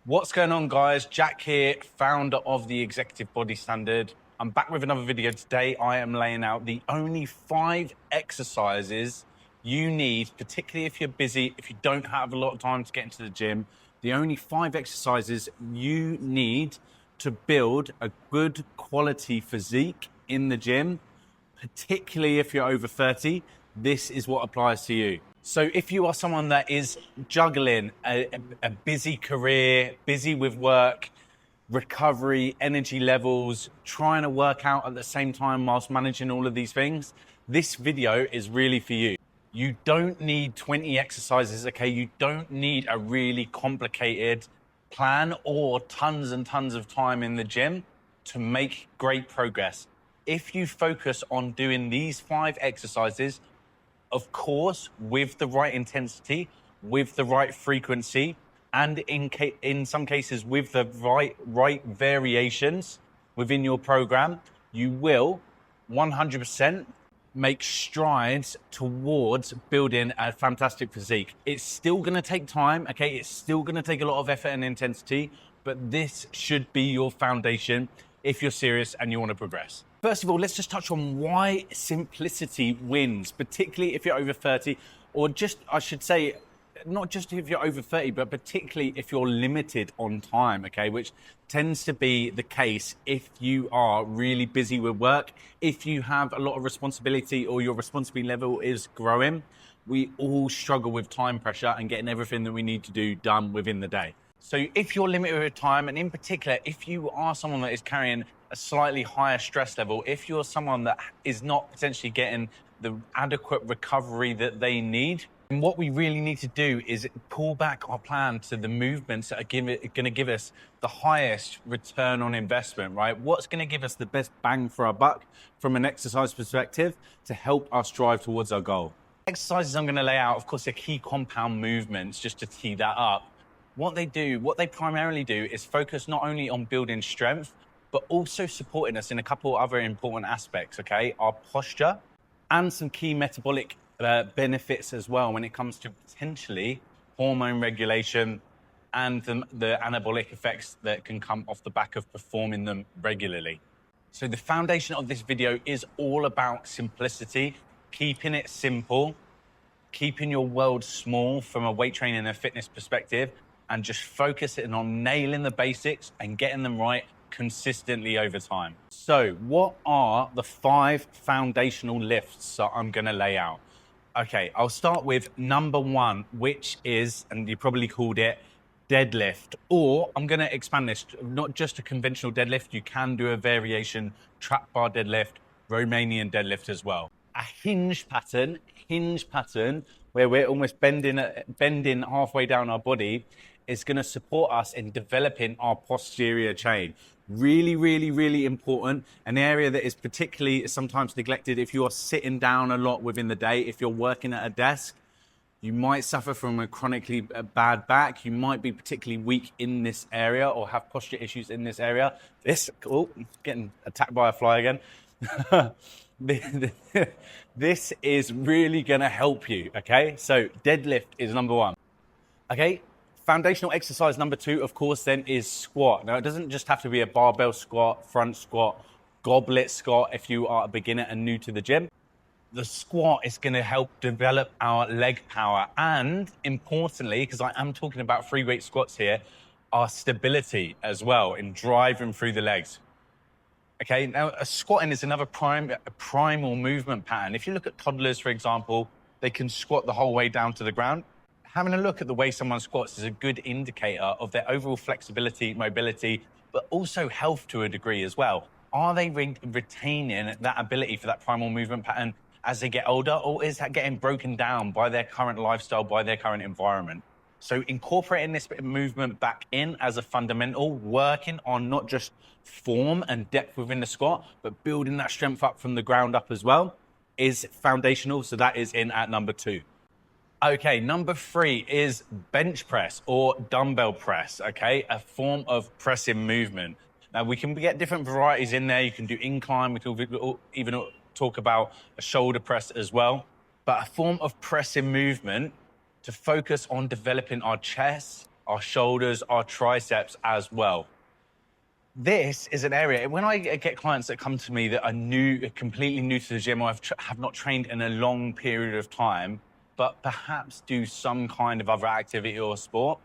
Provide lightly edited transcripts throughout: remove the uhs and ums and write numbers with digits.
What's going on, guys? Jack here, founder of the Executive Body Standard. I'm back with another video today. I am laying out the only 5 exercises you need, particularly if you're busy, if you don't have a lot of time to get into the gym. The only 5 exercises you need to build a good quality physique in the gym, particularly if you're over 30. This is what applies to you. So if you are someone that is juggling a busy career, busy with work, recovery, energy levels, trying to work out at the same time whilst managing all of these things, this video is really for you. You don't need 20 exercises, okay? You don't need a really complicated plan or tons and tons of time in the gym to make great progress. If you focus on doing these 5 exercises, of course, with the right intensity, with the right frequency, and in some cases with the right variations within your program, you will 100% make strides towards building a fantastic physique. It's still going to take time, okay? It's still going to take a lot of effort and intensity, but this should be your foundation if you're serious and you want to progress. First of all, let's just touch on why simplicity wins, particularly if you're over 30, or just, I should say, not just if you're over 30, but particularly if you're limited on time, okay, which tends to be the case if you are really busy with work, if you have a lot of responsibility or your responsibility level is growing. We all struggle with time pressure and getting everything that we need to do done within the day. So if you're limited with time, and in particular, if you are someone that is carrying a slightly higher stress level, if you're someone that is not potentially getting the adequate recovery that they need, and what we really need to do is pull back our plan to the movements that are going to give us the highest return on investment, right? What's going to give us the best bang for our buck from an exercise perspective to help us drive towards our goal. Exercises I'm going to lay out, of course, are key compound movements, just to tee that up. What they primarily do is focus not only on building strength, but also supporting us in a couple other important aspects, okay? Our posture and some key metabolic benefits as well when it comes to potentially hormone regulation and the anabolic effects that can come off the back of performing them regularly. So the foundation of this video is all about simplicity, keeping it simple, keeping your world small from a weight training and fitness perspective, and just focusing on nailing the basics and getting them right consistently over time. So what are the 5 foundational lifts that I'm gonna lay out? Okay, I'll start with number 1, which is, and you probably called it, deadlift, or I'm gonna expand this, not just a conventional deadlift, you can do a variation, trap bar deadlift, Romanian deadlift as well. A hinge pattern where we're almost bending halfway down our body is going to support us in developing our posterior chain. Really, really, really important. An area that is particularly sometimes neglected if you are sitting down a lot within the day. If you're working at a desk, you might suffer from a chronically bad back. You might be particularly weak in this area or have posture issues in this area. Getting attacked by a fly again. This is really going to help you, okay? So deadlift is number 1. Okay, foundational exercise number 2, of course, then is squat. Now, it doesn't just have to be a barbell squat, front squat, goblet squat if you are a beginner and new to the gym. The squat is going to help develop our leg power and, importantly, because I am talking about free weight squats here, our stability as well in driving through the legs. Okay, now squatting is another primal movement pattern. If you look at toddlers, for example, they can squat the whole way down to the ground. Having a look at the way someone squats is a good indicator of their overall flexibility, mobility, but also health to a degree as well. Are they retaining that ability for that primal movement pattern as they get older, or is that getting broken down by their current lifestyle, by their current environment? So incorporating this bit of movement back in as a fundamental, working on not just form and depth within the squat, but building that strength up from the ground up as well is foundational. So that is in at number 2. Okay, number 3 is bench press or dumbbell press, okay? A form of pressing movement. Now we can get different varieties in there. You can do incline, we can even talk about a shoulder press as well. But a form of pressing movement to focus on developing our chest, our shoulders, our triceps as well. This is an area, when I get clients that come to me that are new, completely new to the gym, or have not trained in a long period of time, but perhaps do some kind of other activity or sport,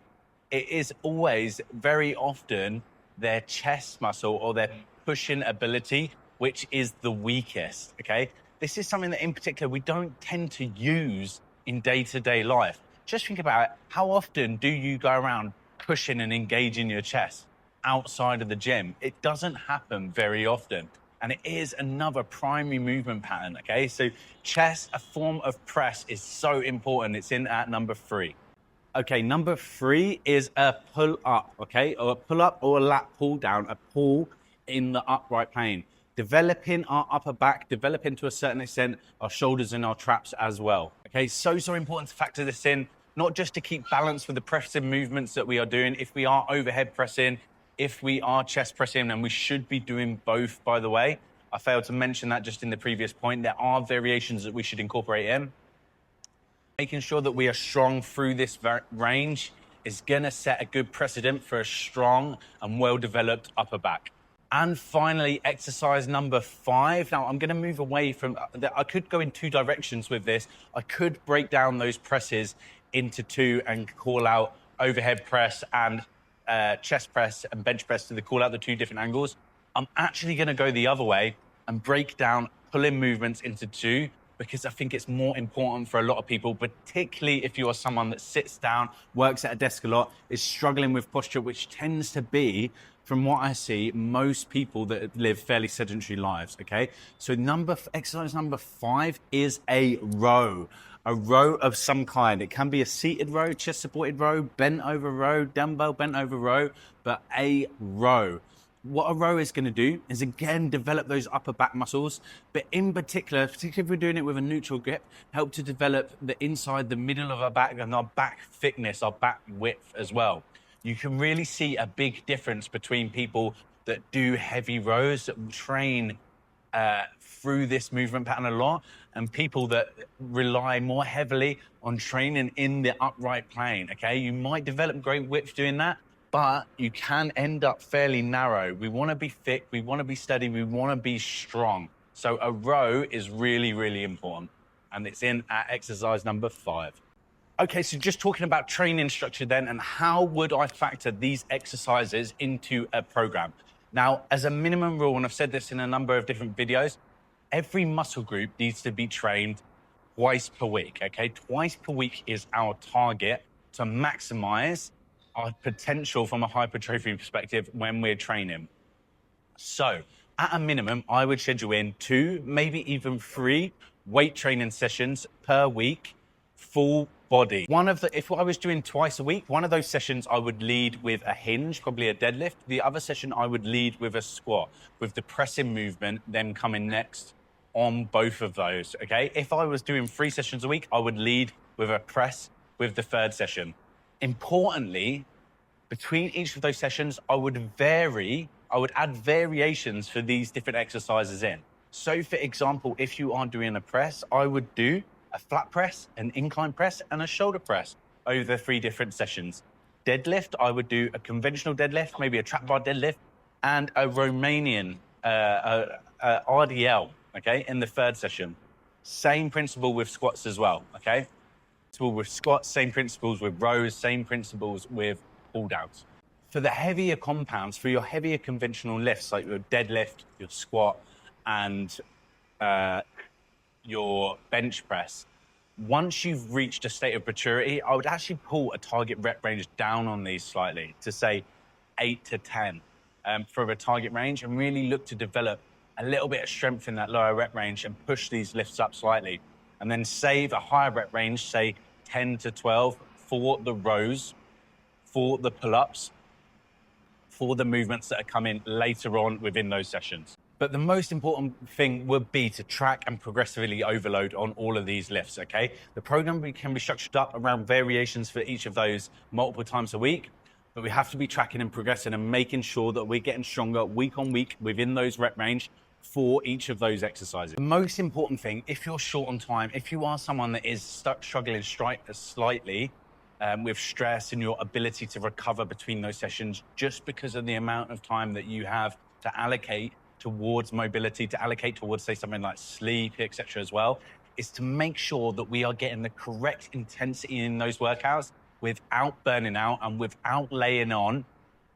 it is always very often their chest muscle or their pushing ability, which is the weakest, okay? This is something that in particular we don't tend to use in day-to-day life. Just think about it. How often do you go around pushing and engaging your chest outside of the gym? It doesn't happen very often. And it is another primary movement pattern, okay? So chest, a form of press, is so important. It's in at number 3. Okay, number 3 is a pull-up, okay? Or a pull-up or a lat pull-down, a pull in the upright plane. Developing our upper back, developing to a certain extent our shoulders and our traps as well. Okay, so important to factor this in, not just to keep balance with the pressing movements that we are doing. If we are overhead pressing, if we are chest pressing, and we should be doing both, by the way. I failed to mention that just in the previous point. There are variations that we should incorporate in. Making sure that we are strong through this range is gonna set a good precedent for a strong and well-developed upper back. And finally, exercise number 5. Now, I'm gonna move away from, I could go in 2 directions with this. I could break down those presses into 2 and call out overhead press and chest press and bench press to call out the 2 different angles. I'm actually gonna go the other way and break down pull-in movements into 2, because I think it's more important for a lot of people, particularly if you are someone that sits down, works at a desk a lot, is struggling with posture, which tends to be, from what I see, most people that live fairly sedentary lives, okay? So exercise number 5 is a row of some kind. It can be a seated row, chest supported row, bent over row, dumbbell bent over row, but a row. What a row is going to do is, again, develop those upper back muscles, but in particular if we're doing it with a neutral grip, help to develop the inside, the middle of our back, and our back thickness, our back width as well. You can really see a big difference between people that do heavy rows, that train through this movement pattern a lot, and people that rely more heavily on training in the upright plane, okay? You might develop great width doing that, but you can end up fairly narrow. We want to be thick, we want to be steady, we want to be strong. So a row is really, really important, and it's in at exercise number 5. Okay, so just talking about training structure then, and how would I factor these exercises into a program? Now, as a minimum rule, and I've said this in a number of different videos, every muscle group needs to be trained twice per week, okay? Twice per week is our target to maximize our potential from a hypertrophy perspective when we're training. So at a minimum, I would schedule in 2, maybe even 3 weight training sessions per week, full body. If I was doing twice a week, one of those sessions I would lead with a hinge, probably a deadlift. The other session I would lead with a squat, with the pressing movement then coming next on both of those, okay? If I was doing 3 sessions a week, I would lead with a press with the 3rd session. Importantly, between each of those sessions, I would add variations for these different exercises in. So for example, if you are doing a press, I would do a flat press, an incline press, and a shoulder press over 3 different sessions. Deadlift, I would do a conventional deadlift, maybe a trap bar deadlift, and a Romanian RDL, okay, in the 3rd session. Same principle with squats as well, okay? With squats, same principles with rows, same principles with pull downs. For the heavier compounds, for your heavier conventional lifts, like your deadlift, your squat, and your bench press, once you've reached a state of maturity, I would actually pull a target rep range down on these slightly to say 8 to 10 for a target range, and really look to develop a little bit of strength in that lower rep range and push these lifts up slightly. And then save a higher rep range, say 10 to 12 for the rows, for the pull-ups, for the movements that are coming later on within those sessions. But the most important thing would be to track and progressively overload on all of these lifts, okay? The program can be structured up around variations for each of those multiple times a week, but we have to be tracking and progressing and making sure that we're getting stronger week on week within those rep range for each of those exercises. The most important thing, if you're short on time, if you are someone that is struggling slightly with stress and your ability to recover between those sessions, just because of the amount of time that you have to allocate towards mobility, to allocate towards, say, something like sleep, etc. as well, is to make sure that we are getting the correct intensity in those workouts without burning out and without laying on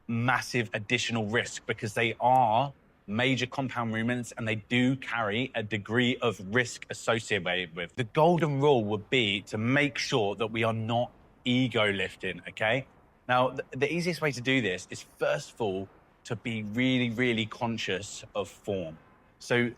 massive additional risk, because they are major compound movements and they do carry a degree of risk associated with. The golden rule would be to make sure that we are not ego lifting, okay? Now, the easiest way to do this is, first of all, to be really, really conscious of form. So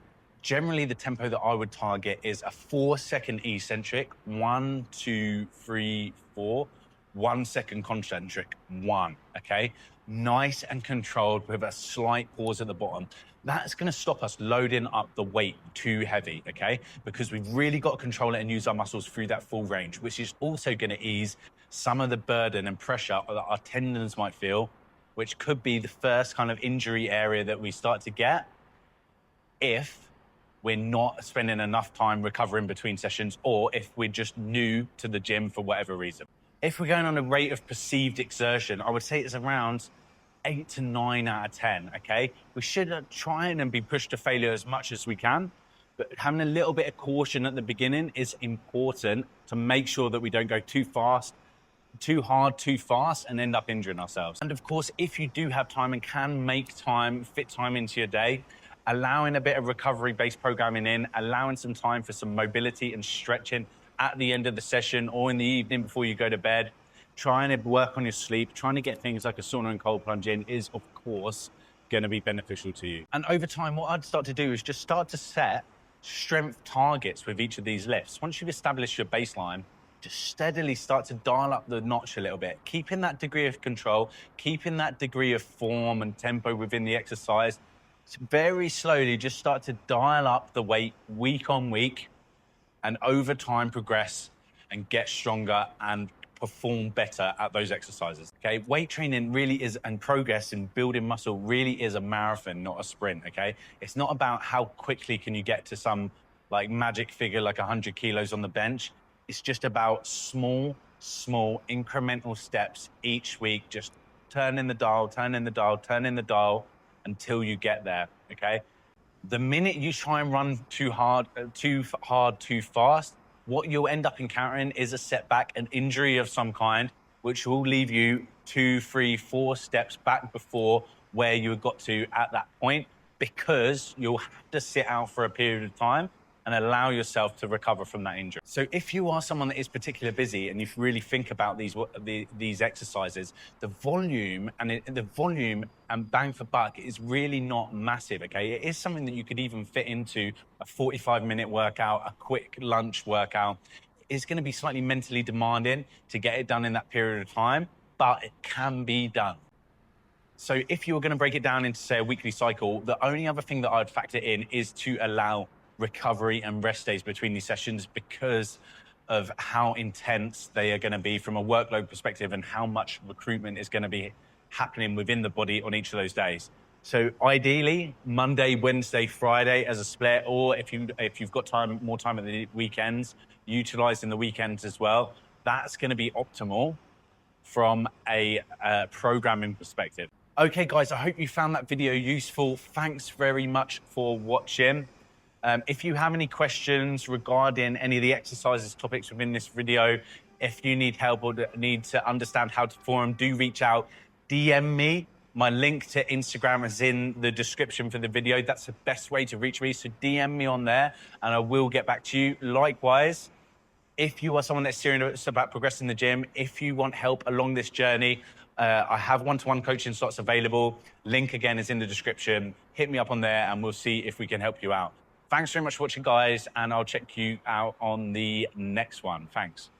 generally the tempo that I would target is a 4-second eccentric, 1, 2, 3, 4, 1 second concentric, 1, okay? Nice and controlled with a slight pause at the bottom. That's gonna stop us loading up the weight too heavy, okay? Because we've really got to control it and use our muscles through that full range, which is also gonna ease some of the burden and pressure that our tendons might feel, which could be the first kind of injury area that we start to get if we're not spending enough time recovering between sessions, or if we're just new to the gym for whatever reason. If we're going on a rate of perceived exertion, I would say it's around 8 to 9 out of 10, okay? We should try and be pushed to failure as much as we can, but having a little bit of caution at the beginning is important to make sure that we don't go too fast, too hard, too fast, and end up injuring ourselves. And of course, if you do have time and can make time, fit time into your day, allowing a bit of recovery-based programming in, allowing some time for some mobility and stretching at the end of the session or in the evening before you go to bed, trying to work on your sleep, trying to get things like a sauna and cold plunge in is, of course, going to be beneficial to you. And over time, what I'd start to do is just start to set strength targets with each of these lifts. Once you've established your baseline, just steadily start to dial up the notch a little bit, keeping that degree of control, keeping that degree of form and tempo within the exercise. Very slowly, just start to dial up the weight week on week, and over time progress and get stronger and perform better at those exercises, okay? Weight training really is, and progress in building muscle really is a marathon, not a sprint, okay? It's not about how quickly can you get to some like magic figure like 100 kilos on the bench. It's just about small incremental steps each week, just turning the dial, turning the dial, turning the dial until you get there, okay? The minute you try and run too hard, too fast, what you'll end up encountering is a setback, an injury of some kind, which will leave you 2, 3, 4 steps back before where you got to at that point, because you'll have to sit out for a period of time and allow yourself to recover from that injury. So if you are someone that is particularly busy and you really think about these exercises, the volume and bang for buck is really not massive, okay? It is something that you could even fit into a 45-minute workout, a quick lunch workout. It's gonna be slightly mentally demanding to get it done in that period of time, but it can be done. So if you were gonna break it down into, say, a weekly cycle, the only other thing that I'd factor in is to allow recovery and rest days between these sessions, because of how intense they are going to be from a workload perspective and how much recruitment is going to be happening within the body on each of those days. So ideally, Monday, Wednesday, Friday as a split, or if you've got more time at the weekends, utilizing the weekends as well, that's going to be optimal from a programming perspective. Okay, guys, I hope you found that video useful. Thanks very much for watching. If you have any questions regarding any of the exercises topics within this video, if you need help or need to understand how to perform, do reach out, DM me. My link to Instagram is in the description for the video. That's the best way to reach me. So DM me on there and I will get back to you. Likewise, if you are someone that's serious about progressing the gym, if you want help along this journey, I have one-to-one coaching slots available. Link again is in the description. Hit me up on there and we'll see if we can help you out. Thanks very much for watching, guys, and I'll check you out on the next one. Thanks.